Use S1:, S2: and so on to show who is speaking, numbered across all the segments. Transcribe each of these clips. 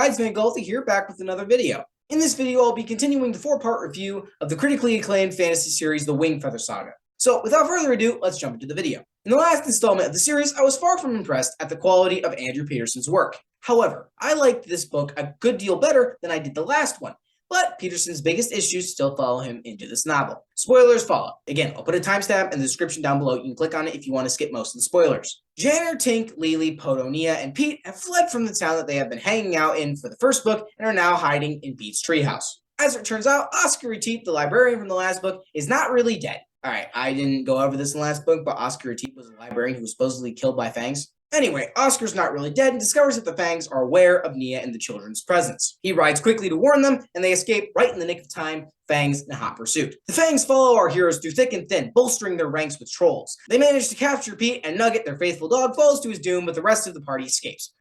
S1: guys, Van Gulfi here, back with another video. In this video, I'll be continuing the 4-part review of the critically acclaimed fantasy series, the Wingfeather Saga. So, without further ado, let's jump into the video. In the last installment of the series, I was far from impressed at the quality of Andrew Peterson's work. However, I liked this book a good deal better than I did the last one, but Peterson's biggest issues still follow him into this novel. Spoilers follow. Again, I'll put a timestamp in the description down below. You can click on it if you want to skip most of the spoilers. Janner, Tink, Lily, Poto, Nia, and Pete have fled from the town that they have been hanging out in for the first book and are now hiding in Pete's treehouse. As it turns out, Oscar Retief, the librarian from the last book, is not really dead. Alright, I didn't go over this in the last book, but Oscar Retief was a librarian who was supposedly killed by Fangs. Anyway, Oscar's not really dead and discovers that the Fangs are aware of Nia and the children's presence. He rides quickly to warn them, and they escape right in the nick of time, Fangs in hot pursuit. The Fangs follow our heroes through thick and thin, bolstering their ranks with trolls. They manage to capture Pete, and Nugget, their faithful dog, falls to his doom, but the rest of the party escapes.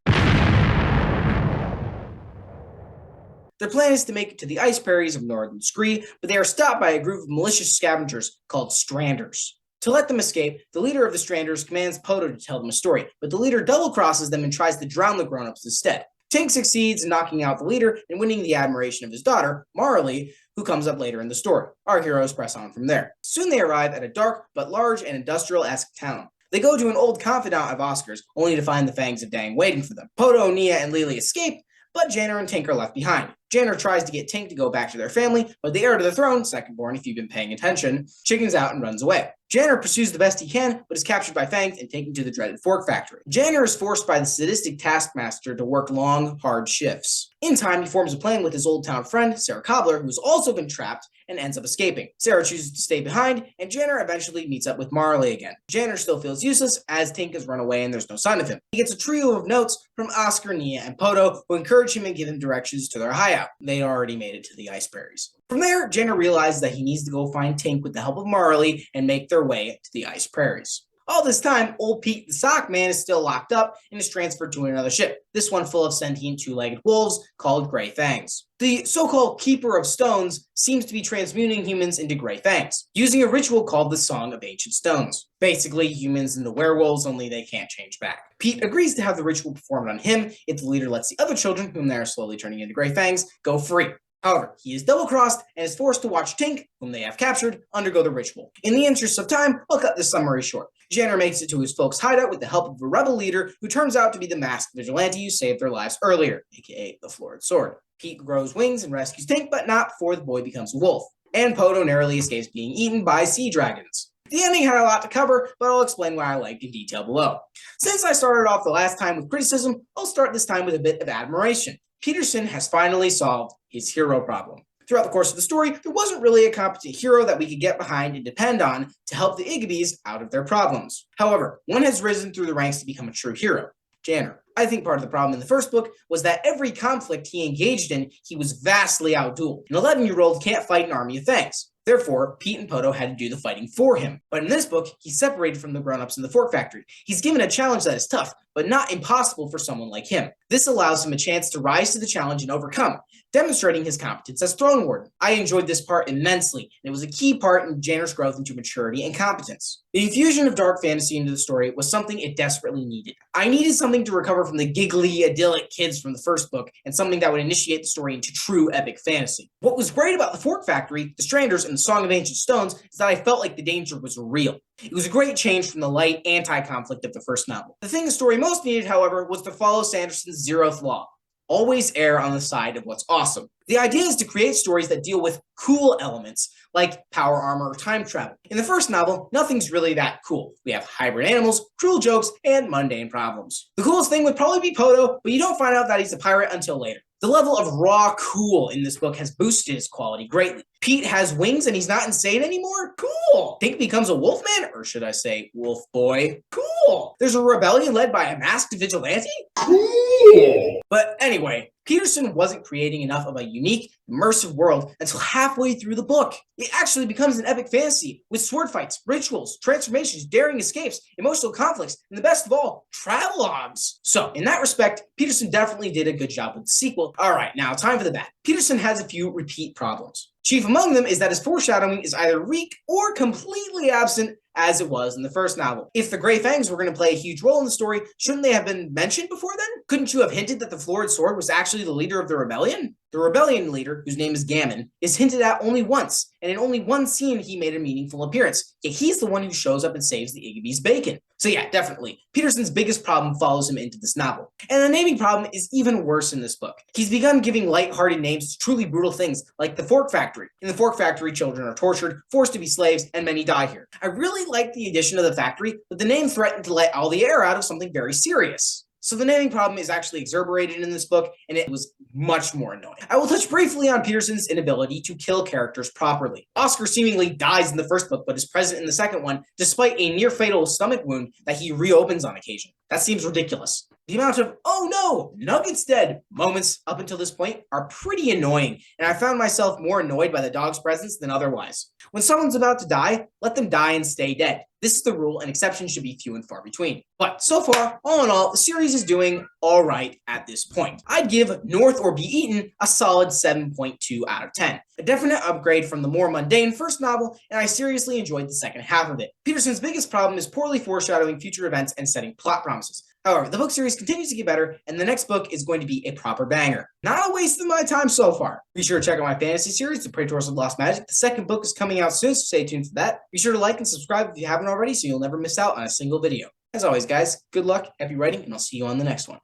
S1: Their plan is to make it to the ice prairies of northern Scree, but they are stopped by a group of malicious scavengers called Stranders. To let them escape, the leader of the Stranders commands Poto to tell them a story, but the leader double-crosses them and tries to drown the grown-ups instead. Tink succeeds in knocking out the leader and winning the admiration of his daughter, Marley, who comes up later in the story. Our heroes press on from there. Soon they arrive at a dark but large and industrial-esque town. They go to an old confidant of Oscar's, only to find the Fangs of Dang waiting for them. Poto, Nia, and Lily escape, but Janner and Tink are left behind. Janner tries to get Tink to go back to their family, but the heir to the throne, second-born if you've been paying attention, chickens out and runs away. Janner pursues the best he can, but is captured by Fangs and taken to the dreaded fork factory. Janner is forced by the sadistic taskmaster to work long, hard shifts. In time, he forms a plan with his old town friend, Sarah Cobbler, who's also been trapped and ends up escaping. Sarah chooses to stay behind, and Janner eventually meets up with Marley again. Janner still feels useless, as Tink has run away and there's no sign of him. He gets a trio of notes from Oscar, Nia, and Poto, who encourage him and give him directions to their hideout. They already made it to the ice prairies. From there, Janner realizes that he needs to go find Tink with the help of Marley and make their way to the ice prairies. All this time, old Pete the Sock Man is still locked up and is transferred to another ship, this one full of sentient two-legged wolves called Gray Fangs. The so-called Keeper of Stones seems to be transmuting humans into Gray Fangs, using a ritual called the Song of Ancient Stones. Basically, humans into werewolves, only they can't change back. Pete agrees to have the ritual performed on him if the leader lets the other children, whom they are slowly turning into Gray Fangs, go free. However, he is double-crossed and is forced to watch Tink, whom they have captured, undergo the ritual. In the interest of time, I'll cut this summary short. Janner makes it to his folks' hideout with the help of a rebel leader who turns out to be the masked vigilante who saved their lives earlier, aka the Florid Sword. Pete grows wings and rescues Tink, but not before the boy becomes a wolf. And Poto narrowly escapes being eaten by sea dragons. The ending had a lot to cover, but I'll explain why I liked in detail below. Since I started off the last time with criticism, I'll start this time with a bit of admiration. Peterson has finally solved his hero problem. Throughout the course of the story, there wasn't really a competent hero that we could get behind and depend on to help the Igabys out of their problems. However, one has risen through the ranks to become a true hero, Janner. I think part of the problem in the first book was that every conflict he engaged in, he was vastly outdueled. An 11-year-old can't fight an army of Fangs. Therefore, Pete and Poto had to do the fighting for him. But in this book, he's separated from the grown-ups in the fork factory. He's given a challenge that is tough, but not impossible for someone like him. This allows him a chance to rise to the challenge and overcome, demonstrating his competence as Throne Warden. I enjoyed this part immensely, and it was a key part in Janner's growth into maturity and competence. The infusion of dark fantasy into the story was something it desperately needed. I needed something to recover from the giggly, idyllic kids from the first book, and something that would initiate the story into true epic fantasy. What was great about the Fork Factory, the Stranders, and the Song of Ancient Stones is that I felt like the danger was real. It was a great change from the light anti-conflict of the first novel. The thing the story most needed, however, was to follow Sanderson's zeroth law. Always err on the side of what's awesome. The idea is to create stories that deal with cool elements, like power armor or time travel. In the first novel, nothing's really that cool. We have hybrid animals, cruel jokes, and mundane problems. The coolest thing would probably be Poto, but you don't find out that he's a pirate until later. The level of raw cool in this book has boosted its quality greatly. Pete has wings and he's not insane anymore? Cool! Tink becomes a wolfman, or should I say wolf boy? Cool! There's a rebellion led by a masked vigilante? Cool! But anyway, Peterson wasn't creating enough of a unique, immersive world until halfway through the book. It actually becomes an epic fantasy with sword fights, rituals, transformations, daring escapes, emotional conflicts, and the best of all, travelogues. So, in that respect, Peterson definitely did a good job with the sequel. Alright, now time for the bad. Peterson has a few repeat problems. Chief among them is that his foreshadowing is either weak or completely absent, as it was in the first novel. If the Grey Fangs were going to play a huge role in the story, shouldn't they have been mentioned before then? Couldn't you have hinted that the Florid Sword was actually the leader of the rebellion? The rebellion leader, whose name is Gammon, is hinted at only once, and in only one scene he made a meaningful appearance, yet he's the one who shows up and saves the Igby's bacon. So yeah, definitely, Peterson's biggest problem follows him into this novel. And the naming problem is even worse in this book. He's begun giving light-hearted names to truly brutal things, like the Fork Factory. In the Fork Factory, children are tortured, forced to be slaves, and many die here. I really like the addition of the factory, but the name threatened to let all the air out of something very serious. So the naming problem is actually exacerbated in this book, and it was much more annoying. I will touch briefly on Peterson's inability to kill characters properly. Oscar seemingly dies in the first book, but is present in the second one, despite a near-fatal stomach wound that he reopens on occasion. That seems ridiculous. The amount of, oh no, Nugget's dead moments up until this point are pretty annoying, and I found myself more annoyed by the dog's presence than otherwise. When someone's about to die, let them die and stay dead. This is the rule, and exceptions should be few and far between. But so far, all in all, the series is doing all right at this point. I'd give North or Be Eaten a solid 7.2 out of 10. A definite upgrade from the more mundane first novel, and I seriously enjoyed the second half of it. Peterson's biggest problem is poorly foreshadowing future events and setting plot promises. However, the book series continues to get better, and the next book is going to be a proper banger. Not a waste of my time so far. Be sure to check out my fantasy series, The Praetors of Lost Magic. The second book is coming out soon, so stay tuned for that. Be sure to like and subscribe if you haven't already, so you'll never miss out on a single video. As always, guys, good luck, happy writing, and I'll see you on the next one.